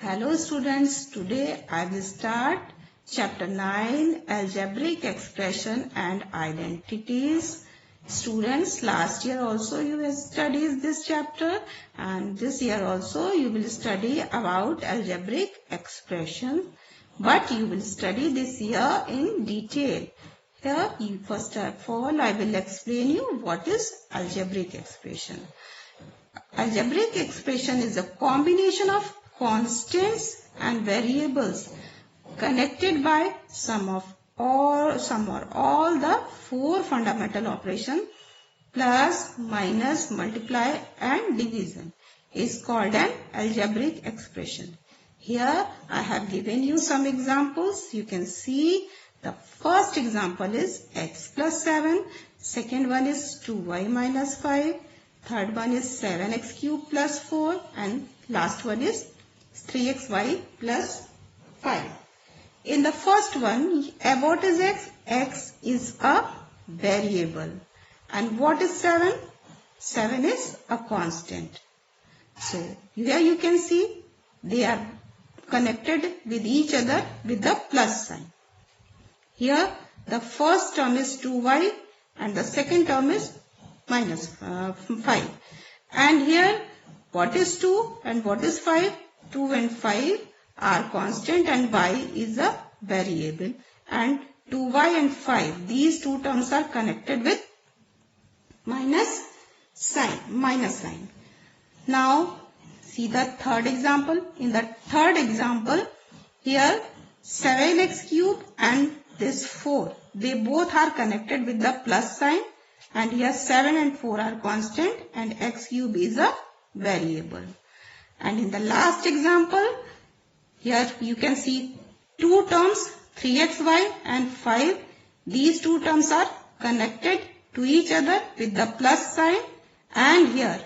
Hello students, today I will start chapter 9 algebraic expression and identities. Students, last year also you have studied this chapter and this year also you will study about algebraic expression, but you will study this year in detail. Here, first of all, I will explain you what is algebraic expression. Algebraic expression is a combination of constants and variables connected by sum or all the four fundamental operations plus, minus, multiply and division is called an algebraic expression. Here I have given you some examples. You can see the first example is x plus 7, second one is 2y minus 5, third one is 7x cube plus 4 and last one is 3xy plus 5. In the first one, what is x? X is a variable. And what is 7? 7 is a constant. So here you can see they are connected with each other with the plus sign. Here the first term is 2y and the second term is minus 5. And here what is 2 and what is 5? 2 and 5 are constant and y is a variable. And 2y and 5, these two terms are connected with minus sign. Now see the third example. In the third example, here 7x cube and this 4, they both are connected with the plus sign, and here 7 and 4 are constant and x cube is a variable. And in the last example, here you can see two terms 3xy and 5. These two terms are connected to each other with the plus sign, and here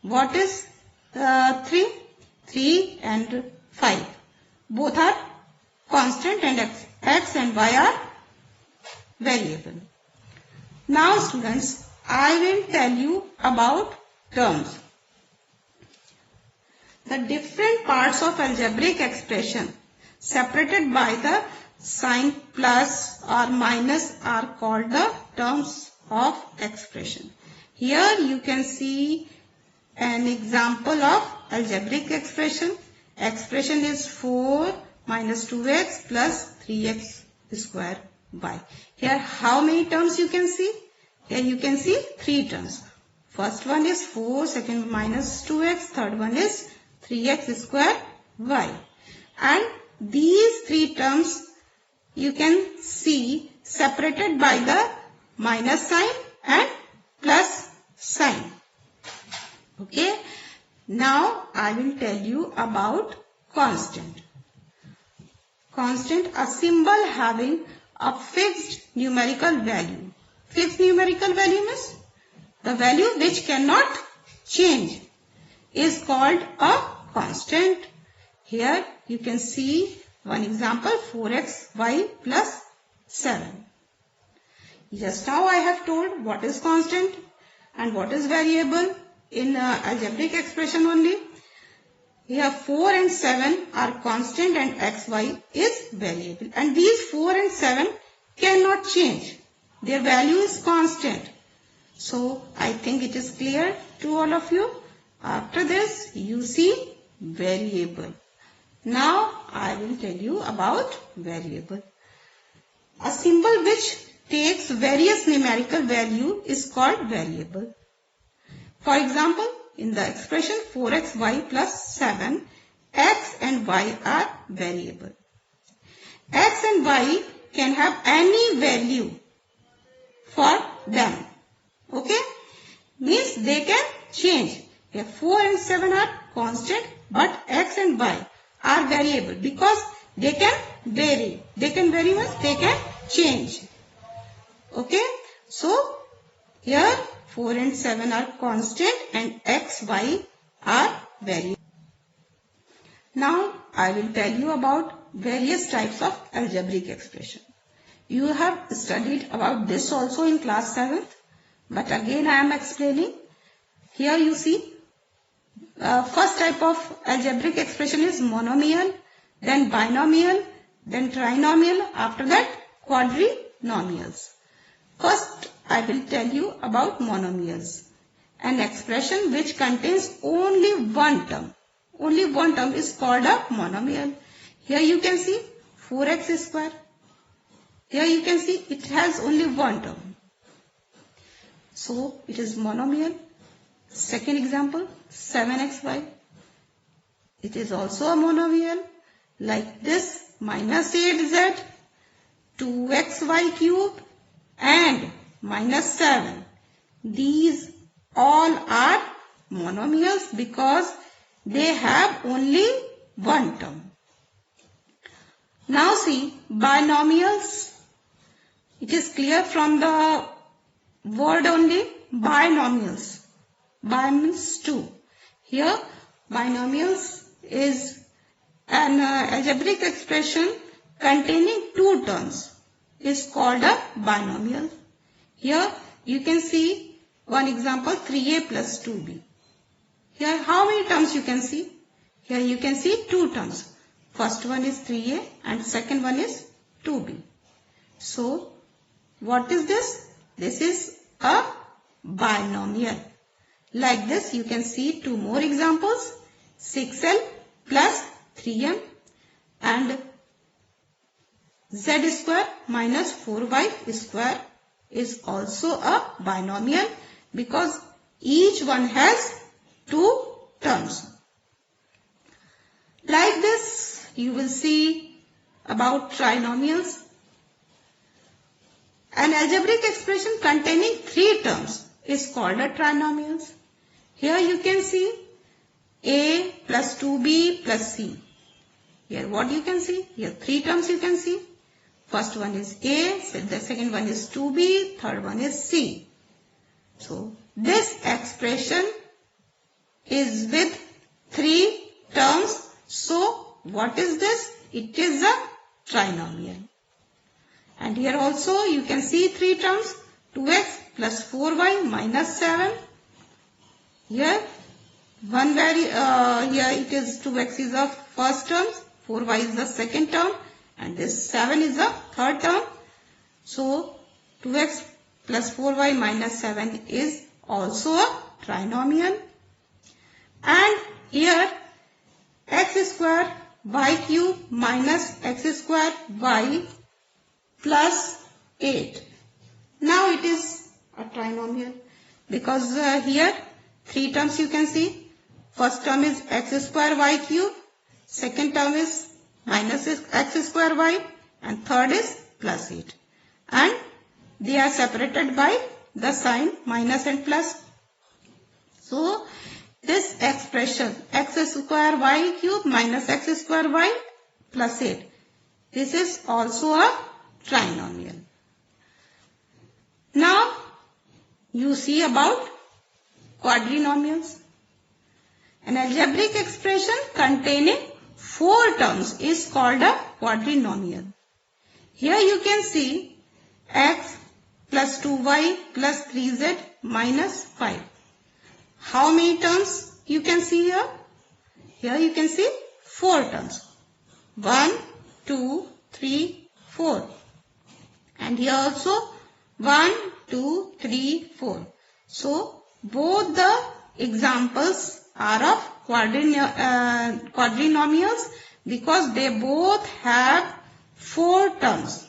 what is 3? 3 and 5. Both are constant and x and y are variable. Now students, I will tell you about terms. The different parts of algebraic expression separated by the sign plus or minus are called the terms of expression. Here you can see an example of algebraic expression. Expression is 4 minus 2x plus 3x square y. Here how many terms you can see? Here you can see 3 terms. First one is 4, second minus 2x, third one is 3x square y. And these 3 terms you can see separated by the minus sign and plus sign. Okay. Now I will tell you about constant. Constant, a symbol having a fixed numerical value. Fixed numerical value means the value which cannot change is called a constant. Here you can see one example, 4xy plus 7. Just now I have told what is constant and what is variable in algebraic expression only. Here 4 and 7 are constant and xy is variable. And these 4 and 7 cannot change. Their value is constant. So I think it is clear to all of you. After this you see variable. Now I will tell you about variable. A symbol which takes various numerical value is called variable. For example, in the expression 4xy plus 7, x and y are variable. X and y can have any value for them. Okay? Means they can change. Here 4 and 7 are constant, but x and y are variable because they can vary. They can vary means they can change. Okay? So, here 4 and 7 are constant and x, y are variable. Now, I will tell you about various types of algebraic expression. You have studied about this also in class 7th, but again I am explaining. Here you see First type of algebraic expression is monomial, then binomial, then trinomial, after that quadrinomials. First, I will tell you about monomials. An expression which contains only one term. Only one term is called a monomial. Here you can see 4x square. Here you can see it has only one term. So it is monomial. Second example, 7xy. It is also a monomial. Like this, minus 8z, 2xy cube and minus 7. These all are monomials because they have only one term. Now see, binomials. It is clear from the word only, binomials. Bi means two. Here, binomials is an algebraic expression containing two terms. Is called a binomial. Here, you can see one example, 3a plus 2b. Here, how many terms you can see? Here you can see two terms. First one is 3a and second one is 2b. So, what is this? This is a binomial. Like this, you can see two more examples. 6l plus 3m and z square minus 4y square is also a binomial because each one has two terms. Like this, you will see about trinomials. An algebraic expression containing three terms is called a trinomial. Here you can see a plus 2b plus c. Here what you can see? Here three terms you can see. First one is a, the second one is 2b, third one is c. So this expression is with three terms. So what is this? It is a trinomial. And here also you can see three terms, 2x plus 4y minus 7. Here here it is 2x is the first term, 4y is the second term, and this 7 is the third term. So 2x plus 4y minus 7 is also a trinomial. And here x square y cube minus x square y plus 8. Now it is a trinomial because here three terms you can see. First term is x square y cube, second term is minus x square y, and third is plus 8. And they are separated by the sign minus and plus. So this expression x square y cube minus x square y plus 8. This is also a trinomial. Now you see about quadrinomials. An algebraic expression containing four terms is called a quadrinomial. Here you can see x plus 2y plus 3z minus 5. How many terms you can see here? Here you can see four terms. 1, 2, 3, 4. And here also 1, 2, 3, 4. So both the examples are of quadrinomials because they both have four terms.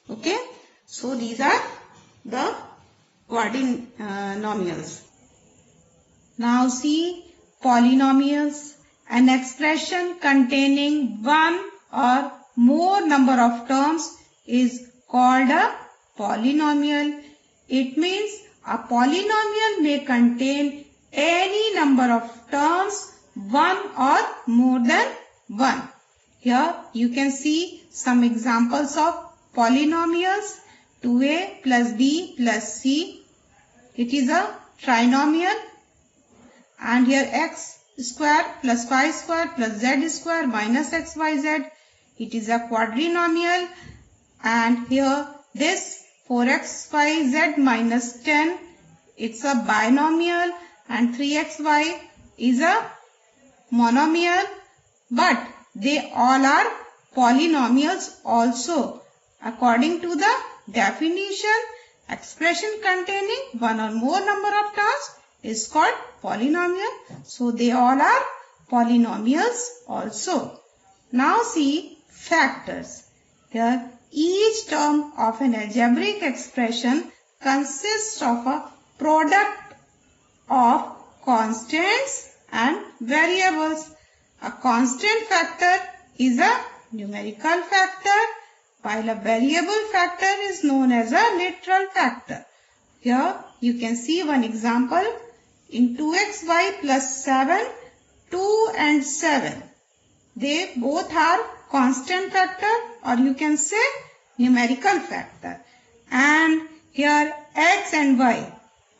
Okay. So these are the quadrinomials. Now see polynomials. An expression containing one or more number of terms is called a polynomial. It means a polynomial may contain any number of terms, one or more than one. Here you can see some examples of polynomials. 2a plus b plus c. It is a trinomial. And here x square plus y square plus z square minus xyz. It is a quadrinomial. And here this 4xyz minus 10. It's a binomial. And 3xy is a monomial, but they all are polynomials also. According to the definition, expression containing one or more number of terms is called polynomial. So they all are polynomials also. Now see factors. Here each term of an algebraic expression consists of a product of constants and variables. A constant factor is a numerical factor, while a variable factor is known as a literal factor. Here you can see one example in 2xy plus 7, 2 and 7. They both are constant factor, or you can say numerical factor. And here x and y,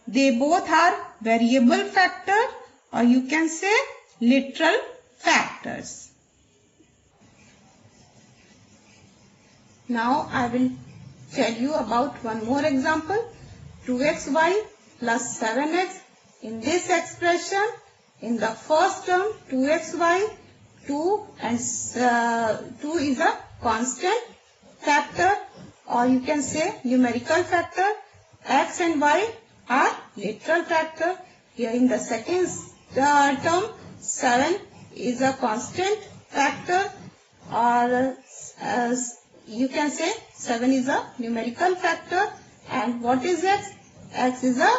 they both are variable factor, or you can say literal factors. Now I will tell you about one more example. 2xy plus 7x. In this expression, in the first term 2xy, 2 is a constant factor, or you can say numerical factor. X and y are literal factor. Here in the second term 7 is a constant factor, or you can say 7 is a numerical factor. And what is x? X is a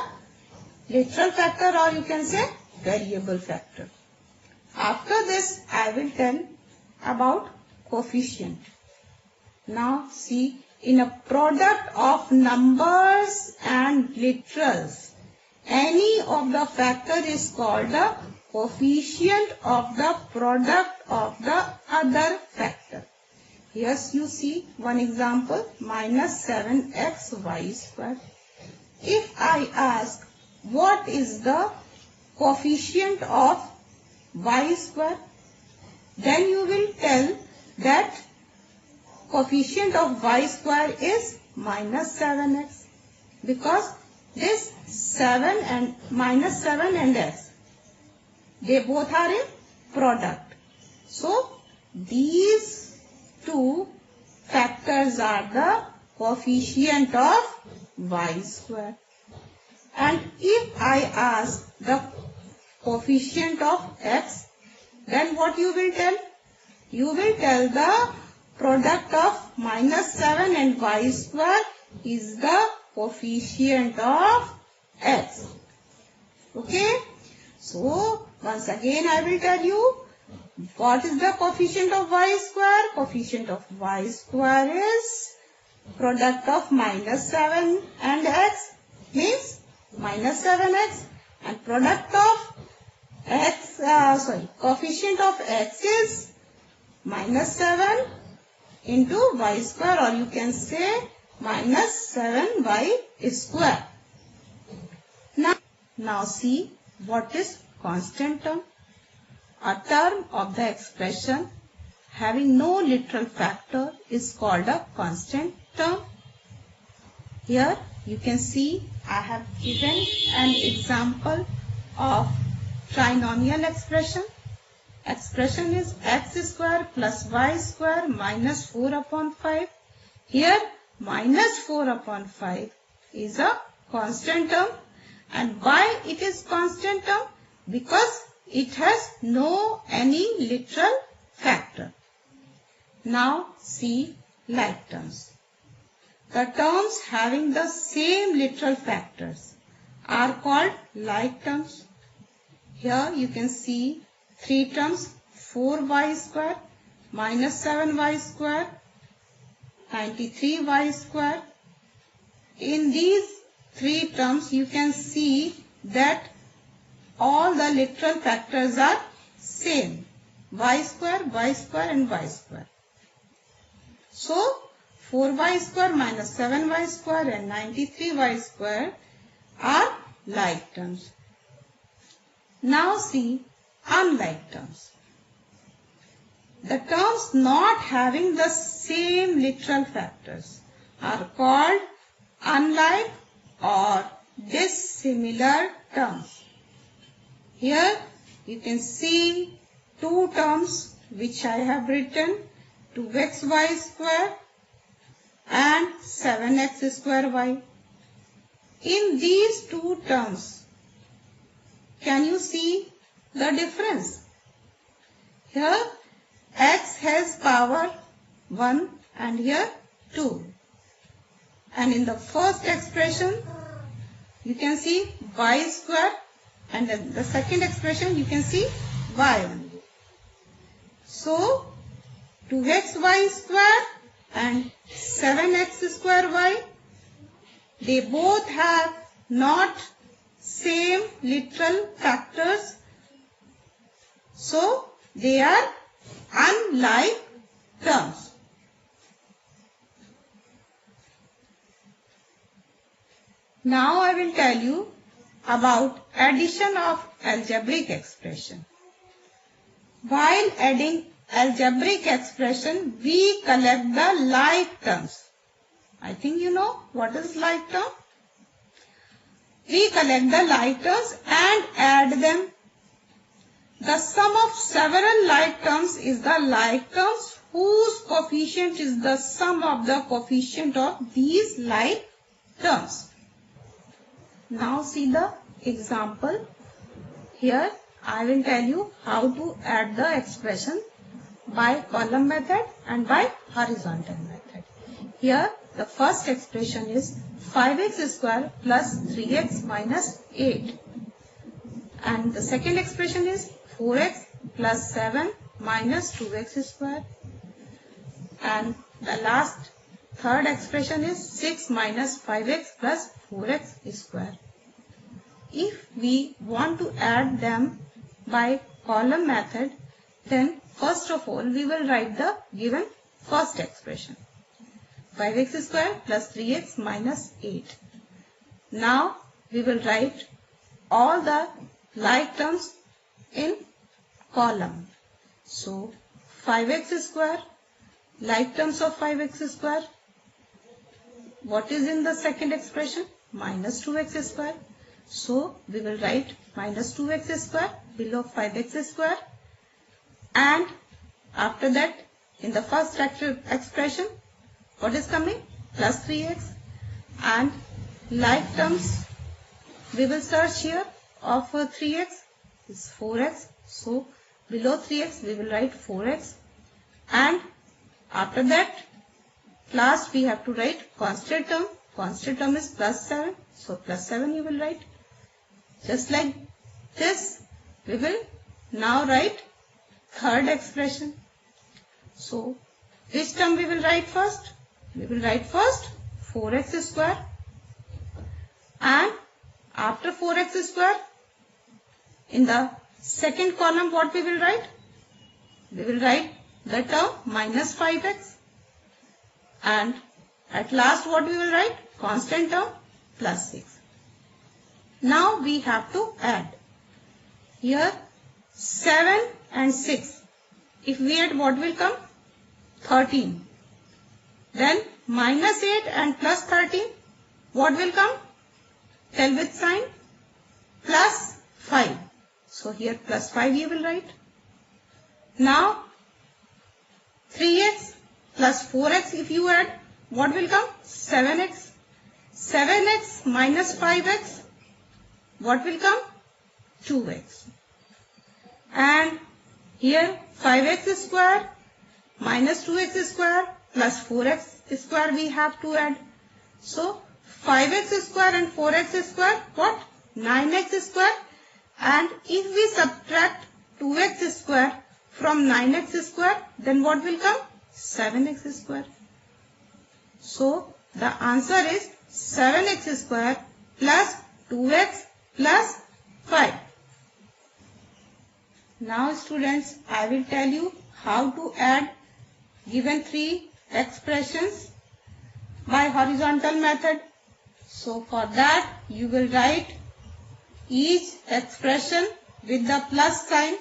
literal factor, or you can say variable factor. After this I will tell about coefficient. Now see, in a product of numbers and literals, any of the factor is called the coefficient of the product of the other factor. Yes, you see one example, minus 7xy square. If I ask what is the coefficient of y square, then you will tell that coefficient of y square is minus 7x, because this 7 and minus 7 and x, they both are in product. So these two factors are the coefficient of y square. And if I ask the coefficient of x, then what you will tell? You will tell the product of minus 7 and y square is the coefficient of x. Okay? So once again I will tell you what is the coefficient of y square. Coefficient of y square is product of minus 7 and x, means minus 7x, and product of x, coefficient of x is minus 7 into y square, or you can say minus 7y square. Now see what is constant term. A term of the expression having no literal factor is called a constant term. Here you can see I have given an example of trinomial expression. Expression is x square plus y square minus 4 upon 5. Here minus 4 upon 5 is a constant term. And why it is constant term? Because it has no any literal factor. Now see like terms. The terms having the same literal factors are called like terms. Here you can see three terms, 4y square minus 7y square, 93y square. In these three terms you can see that all the literal factors are same, y square and y square. So 4y square minus 7y square and 93y square are like terms. Now see unlike terms. The terms not having the same literal factors are called unlike or dissimilar terms. Here you can see two terms which I have written, 2xy square and 7x square y. In these two terms, can you see the difference? Here x has power 1 and here 2. And in the first expression, you can see y square, and in the second expression you can see y only. So 2xy square and 7x square y, they both have not same literal factors, so they are unlike terms. Now I will tell you about addition of algebraic expression. While adding algebraic expression, we collect the like terms. I think you know what is like term. We collect the like terms and add them. The sum of several like terms is the like terms whose coefficient is the sum of the coefficient of these like terms. Now see the example. Here I will tell you how to add the expression by column method and by horizontal method. Here the first expression is 5x square plus 3x minus 8. And the second expression is 4x plus 7 minus 2x square. And the last third expression is 6 minus 5x plus 4x square. If we want to add them by column method, then first of all we will write the given first expression. 5x square plus 3x minus 8. Now we will write all the like terms in column. So 5x square, like terms of 5x square. What is in the second expression? Minus 2x square. So we will write minus 2x square below 5x square. And after that, in the first expression, what is coming? Plus 3x. And like terms, we will search here of 3x is 4x. So below 3x, we will write 4x. And after that, last we have to write constant term. Constant term is plus 7. So plus 7 you will write. Just like this, we will now write third expression. So which term we will write first? We will write first 4x square. And after 4x square, in the second column what we will write? We will write the term minus 5x. And at last what we will write? Constant term plus 6. Now we have to add. Here 7 and 6. If we add, what will come? 13. Then minus 8 and plus 13. What will come? Tell with sign. Plus 5. So here plus 5 you will write. Now 3x plus 4x if you add, what will come? 7x. 7x minus 5x. What will come? 2x. And here 5x square minus 2x square plus 4x square we have to add. So 5x square and 4x square, what? 9x square. And if we subtract 2x square from 9x square, then what will come? 7x square. So the answer is 7x square plus 2x plus 5. Now students, I will tell you how to add given three expressions by horizontal method. So for that you will write each expression with the plus sign,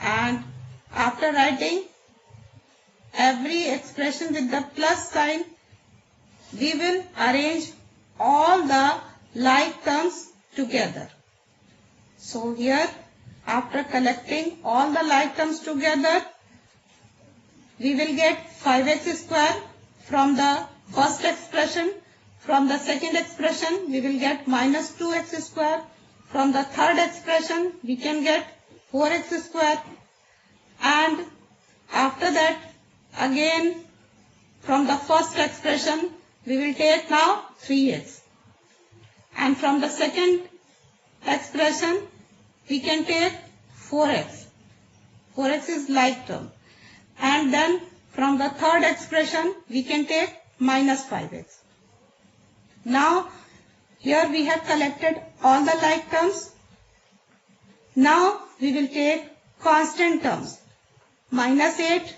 and after writing every expression with the plus sign, we will arrange all the like terms together. So here after collecting all the like terms together, we will get 5x square from the first expression. From the second expression, we will get minus 2x square. From the third expression, we can get 4x square. And after that, again, from the first expression, we will take now 3x. And from the second expression, we can take 4x. 4x is like term. And then from the third expression, we can take minus 5x. Now, here we have collected all the like terms. Now, we will take constant terms. Minus 8,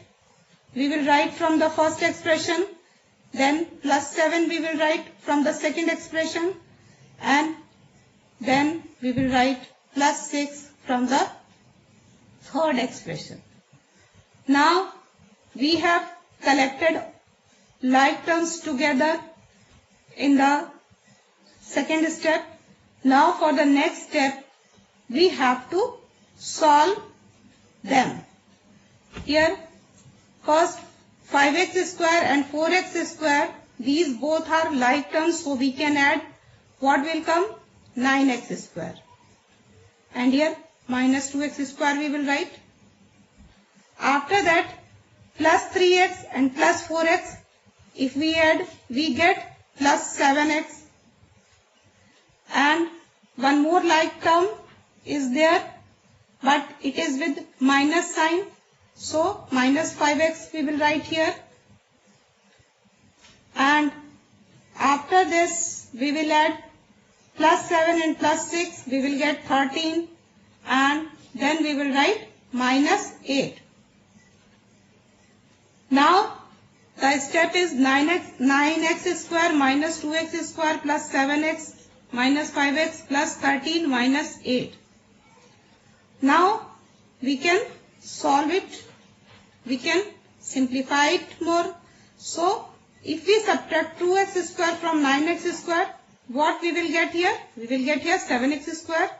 we will write from the first expression. Then plus 7 we will write from the second expression. And then we will write plus 6 from the third expression. Now, we have collected like terms together in the second step. Now, for the next step, we have to solve them. Here, first 5x square and 4x square, these both are like terms, so we can add. What will come? 9x square. And here, minus 2x square we will write. After that, plus 3x and plus 4x, if we add, we get plus 7x. And one more like term is there, but it is with minus sign. So, minus 5x we will write here. And after this, we will add plus 7 and plus 6, we will get 13. And then we will write minus 8. Now, the step is 9x square minus 2x square plus 7x minus 5x plus 13 minus 8. Now, we can solve it. We can simplify it more. So, if we subtract 2x square from 9x square, what we will get here? We will get here 7x square.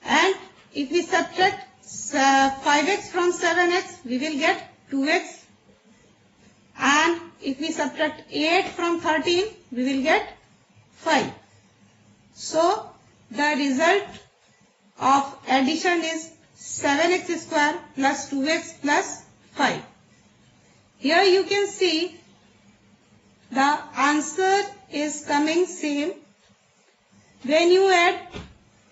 And if we subtract 5x from 7x, we will get 2x. And if we subtract 8 from 13, we will get 5. So, the result of addition is 7x square plus 2x plus 5. Here you can see the answer is coming same. When you add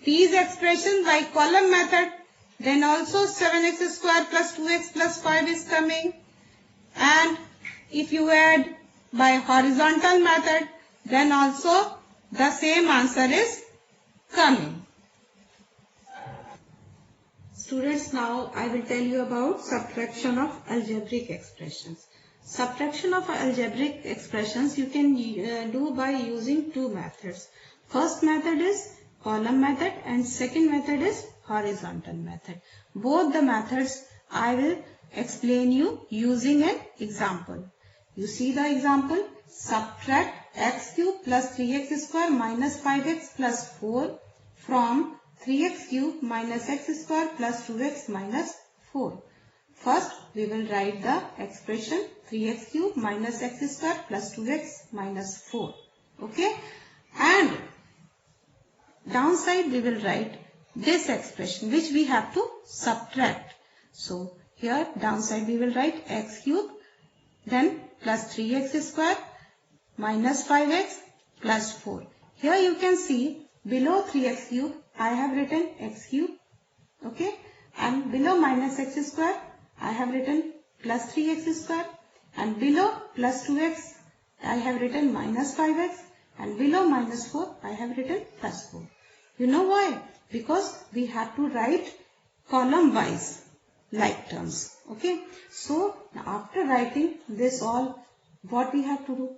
these expressions by column method, then also 7x square plus 2x plus 5 is coming. And if you add by horizontal method, then also the same answer is coming. Students, now I will tell you about subtraction of algebraic expressions. Subtraction of algebraic expressions you can do by using two methods. First method is column method and second method is horizontal method. Both the methods I will explain you using an example. You see the example. Subtract x cube plus 3x square minus 5x plus 4 from 3x cube minus x square plus 2x minus 4. First, we will write the expression 3x cube minus x square plus 2x minus 4. Okay? And downside we will write this expression which we have to subtract. So, here downside we will write x cube, then plus 3x square minus 5x plus 4. Here you can see below 3x cube I have written x cube. Okay. And below minus x square I have written plus 3x square. And below plus 2x I have written minus 5x. And below minus 4 I have written plus 4. You know why? Because we have to write column wise like terms. Okay. So now after writing this all, what we have to do?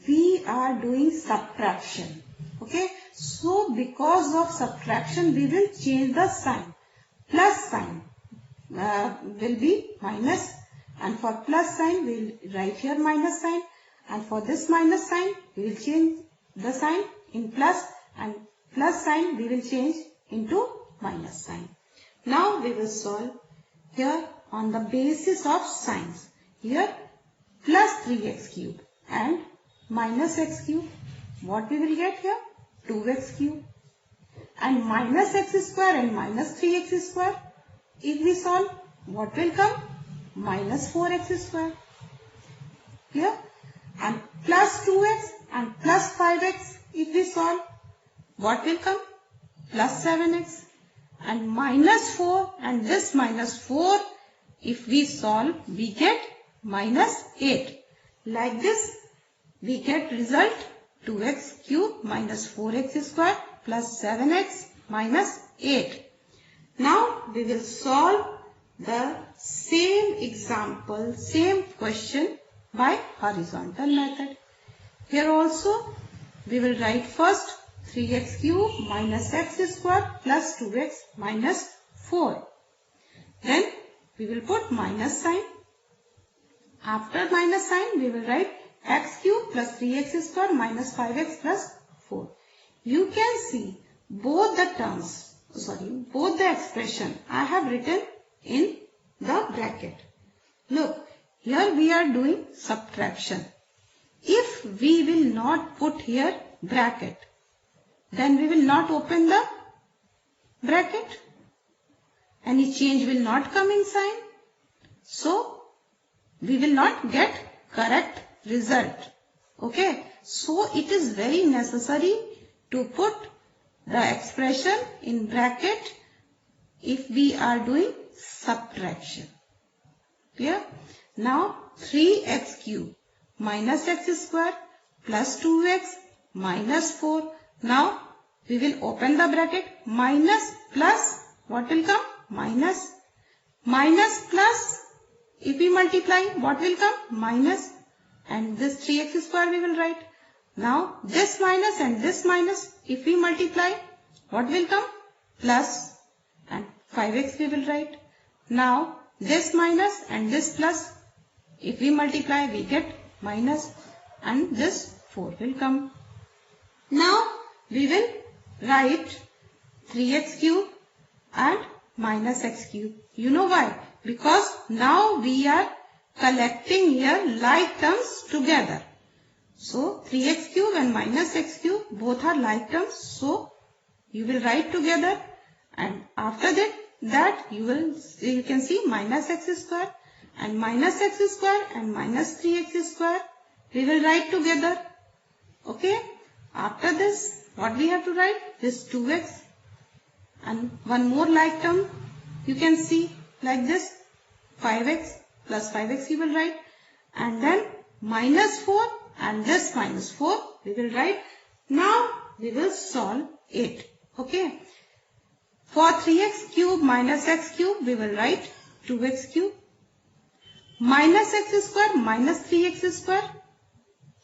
We are doing subtraction. Okay. So because of subtraction we will change the sign. Plus sign will be minus, and for plus sign we will write here minus sign, and for this minus sign we will change the sign in plus, and plus sign we will change into minus sign. Now we will solve here on the basis of signs. Here plus 3x cube and minus x cube. What we will get here? 2x cube. And minus x square and minus 3x square. If we solve, what will come? Minus 4x square. Here. And plus 2x and plus 5x. If we solve, what will come? Plus 7x. And minus 4 and this minus 4. If we solve, we get minus 8. Like this, we get result 2x cube minus 4x square plus 7x minus 8. Now we will solve the same example, same question by horizontal method. Here also we will write first 3x cube minus x square plus 2x minus 4. Then we will put minus sign. After minus sign, we will write x cube plus 3x square minus 5x plus 4. You can see both the terms, both the expression I have written in the bracket. Look, here we are doing subtraction. If we will not put here bracket, then we will not open the bracket. Any change will not come in sign. So, we will not get correct result. Okay. So, it is very necessary to put the expression in bracket if we are doing subtraction. Clear? Now, 3x cube minus x square plus 2x minus 4. Now, we will open the bracket. Minus plus, what will come? Minus. Minus plus. If we multiply, what will come? Minus. And this 3x square we will write. Now, this minus and this minus, if we multiply, what will come? Plus. And 5x we will write. Now, this minus and this plus, if we multiply, we get minus. And this 4 will come. Now, we will write 3x cube and minus x cube. You know why? Because now we are collecting here like terms together. So 3x cube and minus x cube both are like terms. So you will write together, and after that you can see minus x square and minus x square and minus 3x square we will write together. Okay. After this, what we have to write? This 2x and one more like term you can see like this 5x plus 5x we will write, and then minus 4 and this minus 4 we will write. Now we will solve it. Okay. For 3x cube minus x cube we will write 2x cube minus x square minus 3x square.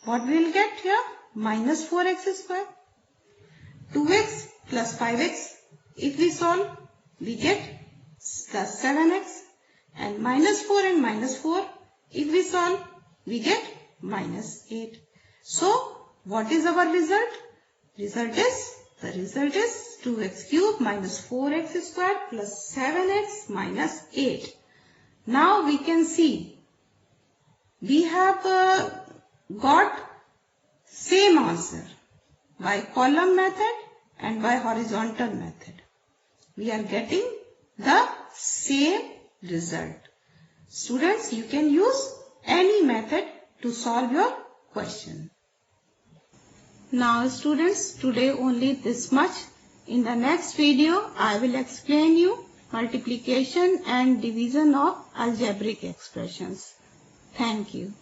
What we will get here? Minus 4x square. 2x plus 5x. If we solve, we get plus 7x. And minus 4 and minus 4. If we solve, we get minus 8. So, what is our result? The result is 2x cube minus 4x square plus 7x minus 8. Now we can see we have got same answer by column method and by horizontal method. We are getting the same result. Students, you can use any method to solve your question. Now students, today only this much. In the next video, I will explain you multiplication and division of algebraic expressions. Thank you.